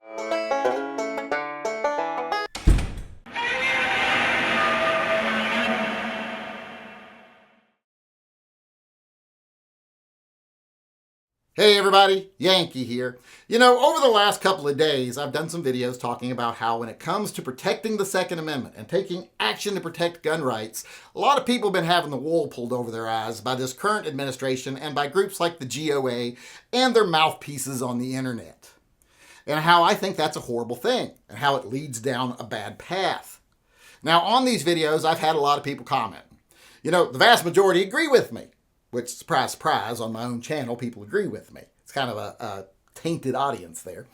Hey everybody, Yankee here. You know, over the last couple of days, I've done some videos talking about how when it comes to protecting the Second Amendment and taking action to protect gun rights, a lot of people have been having the wool pulled over their eyes by this current administration and by groups like the GOA and their mouthpieces on the internet. And how I think that's a horrible thing and how it leads down a bad path. Now, on these videos, I've had a lot of people comment. You know, the vast majority agree with me. Which, surprise, surprise, on my own channel, people agree with me. It's kind of a tainted audience there.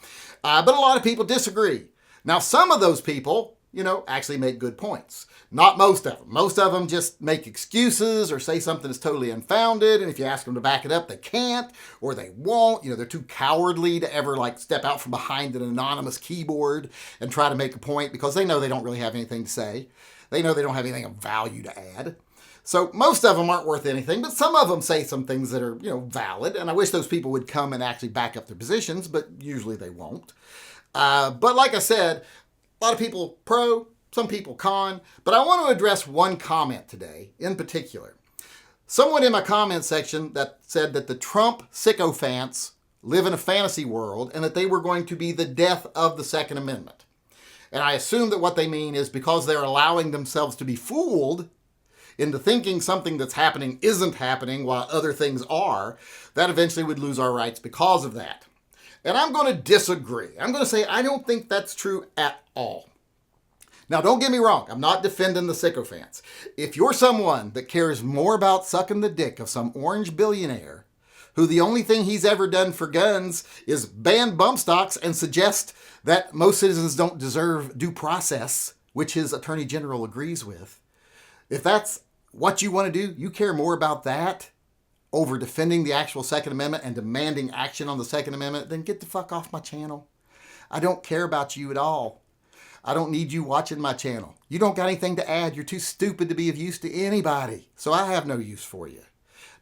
But a lot of people disagree. Now, some of those people, you know, actually make good points. Not most of them. Most of them just make excuses or say something that's totally unfounded. And if you ask them to back it up, they can't or they won't. You know, they're too cowardly to ever like step out from behind an anonymous keyboard and try to make a point because they know they don't really have anything to say. They know they don't have anything of value to add. So most of them aren't worth anything, but some of them say some things that are, you know, valid. And I wish those people would come and actually back up their positions, but usually they won't. But like I said, a lot of people pro, some people con. But I want to address one comment today in particular. Someone in my comment section that said that the Trump sycophants live in a fantasy world and that they were going to be the death of the Second Amendment. And I assume that what they mean is because they're allowing themselves to be fooled into thinking something that's happening isn't happening while other things are, that eventually would lose our rights because of that. And I'm going to disagree. I'm going to say I don't think that's true at all. Now, don't get me wrong. I'm not defending the sycophants. If you're someone that cares more about sucking the dick of some orange billionaire who the only thing he's ever done for guns is ban bump stocks and suggest that most citizens don't deserve due process, which his attorney general agrees with, if that's what you want to do, you care more about that over defending the actual Second Amendment and demanding action on the Second Amendment, then get the fuck off my channel. I don't care about you at all. I don't need you watching my channel. You don't got anything to add. You're too stupid to be of use to anybody. So I have no use for you.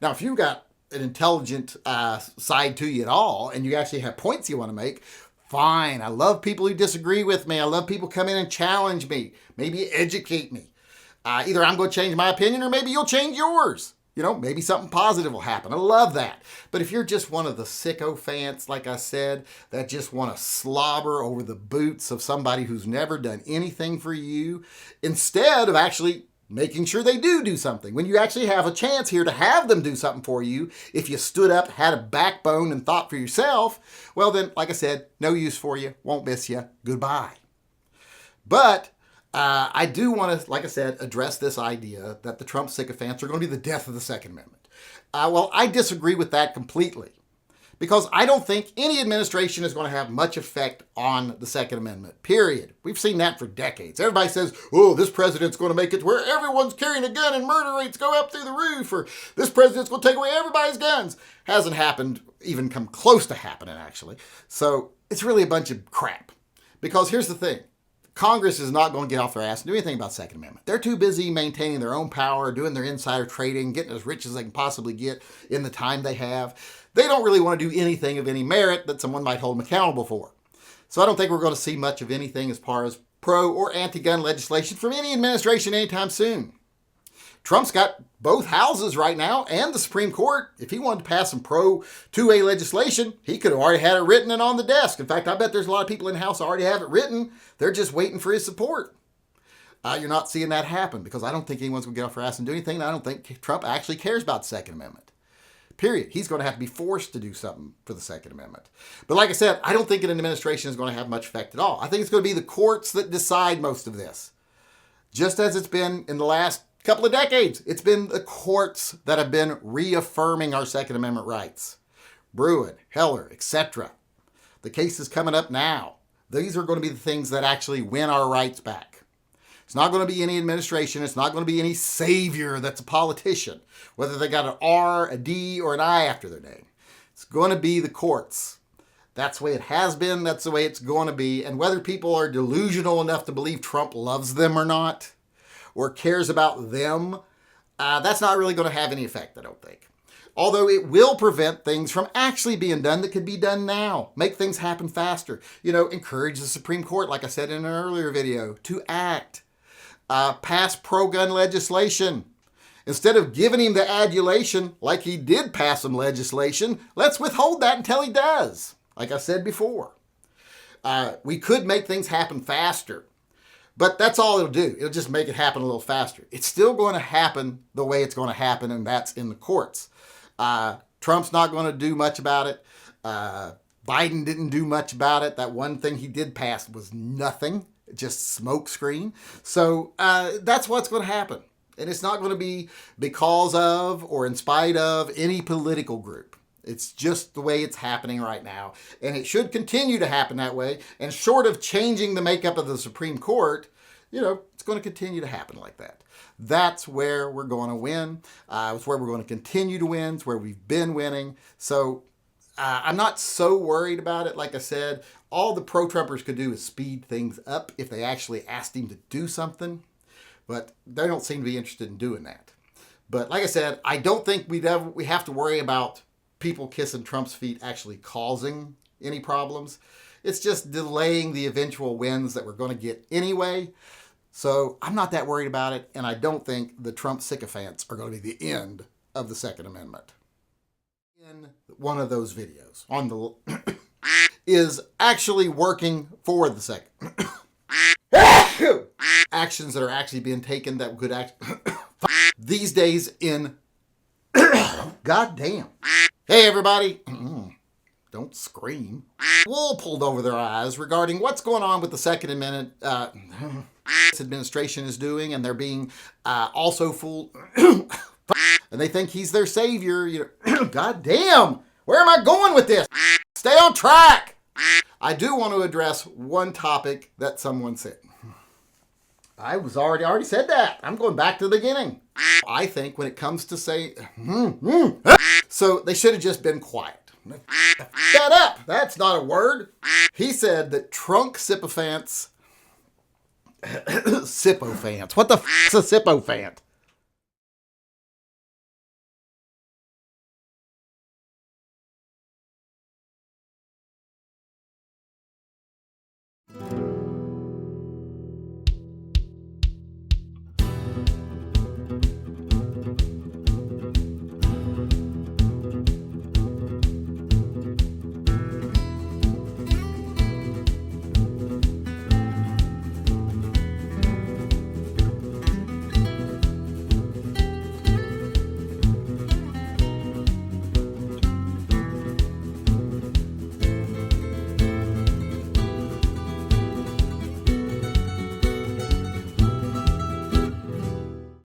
Now, if you've got an intelligent side to you at all, and you actually have points you want to make, fine. I love people who disagree with me. I love people come in and challenge me, maybe educate me. Either I'm going to change my opinion or maybe you'll change yours. You know, maybe something positive will happen. I love that. But if you're just one of the sycophants, like I said, that just want to slobber over the boots of somebody who's never done anything for you, instead of actually making sure they do something, when you actually have a chance here to have them do something for you, if you stood up, had a backbone, and thought for yourself, well then, like I said, no use for you, won't miss you, goodbye. But I do want to, like I said, address this idea that the Trump sycophants are going to be the death of the Second Amendment. Well, I disagree with that completely because I don't think any administration is going to have much effect on the Second Amendment, period. We've seen that for decades. Everybody says, oh, this president's going to make it to where everyone's carrying a gun and murder rates go up through the roof, or this president's going to take away everybody's guns. Hasn't happened, even come close to happening, actually. So it's really a bunch of crap because here's the thing. Congress is not going to get off their ass and do anything about Second Amendment. They're too busy maintaining their own power, doing their insider trading, getting as rich as they can possibly get in the time they have. They don't really want to do anything of any merit that someone might hold them accountable for. So I don't think we're going to see much of anything as far as pro or anti-gun legislation from any administration anytime soon. Trump's got both houses right now and the Supreme Court. If he wanted to pass some pro-2A legislation, he could have already had it written and on the desk. In fact, I bet there's a lot of people in the House already have it written. They're just waiting for his support. You're not seeing that happen because I don't think anyone's going to get off their ass and do anything. And I don't think Trump actually cares about the Second Amendment. Period. He's going to have to be forced to do something for the Second Amendment. But like I said, I don't think an administration is going to have much effect at all. I think it's going to be the courts that decide most of this. Just as it's been in the last couple of decades. It's been the courts that have been reaffirming our Second Amendment rights. Bruen, Heller, etc. The case is coming up now. These are going to be the things that actually win our rights back. It's not going to be any administration. It's not going to be any savior that's a politician, whether they got an R, a D, or an I after their name. It's going to be the courts. That's the way it has been. That's the way it's going to be. And whether people are delusional enough to believe Trump loves them or not, or cares about them, that's not really going to have any effect, I don't think. Although it will prevent things from actually being done that could be done now. Make things happen faster. Encourage the Supreme Court, like I said in an earlier video, to act. Pass pro-gun legislation. Instead of giving him the adulation like he did pass some legislation, let's withhold that until he does, like I said before. We could make things happen faster, but that's all it'll do. It'll just make it happen a little faster. It's still going to happen the way it's going to happen, and that's in the courts. Trump's not going to do much about it. Biden didn't do much about it. That one thing he did pass was nothing, just smoke screen. So that's what's going to happen. And it's not going to be because of or in spite of any political group. It's just the way it's happening right now. And it should continue to happen that way. And short of changing the makeup of the Supreme Court, it's going to continue to happen like that. That's where we're going to win. It's where we're going to continue to win. It's where we've been winning. So I'm not so worried about it. Like I said, all the pro-Trumpers could do is speed things up if they actually asked him to do something. But they don't seem to be interested in doing that. But like I said, I don't think we have to worry about people kissing Trump's feet actually causing any problems. It's just delaying the eventual wins that we're going to get anyway. So I'm not that worried about it, and I don't think the Trump sycophants are going to be the end of the Second Amendment. In one of those videos on the is actually working for the second. Actions that are actually being taken that could act these days in God damn. Hey everybody, don't scream. Wool pulled over their eyes regarding what's going on with the Second Amendment this administration is doing, and they're being also fooled. And they think he's their savior. God damn, where am I going with this? Stay on track. I do want to address one topic that someone said. I already said that. I'm going back to the beginning. I think when it comes to so they should have just been quiet. Shut up. That's not a word. He said that trunk sycophants. Sycophants. What the is a sycophant?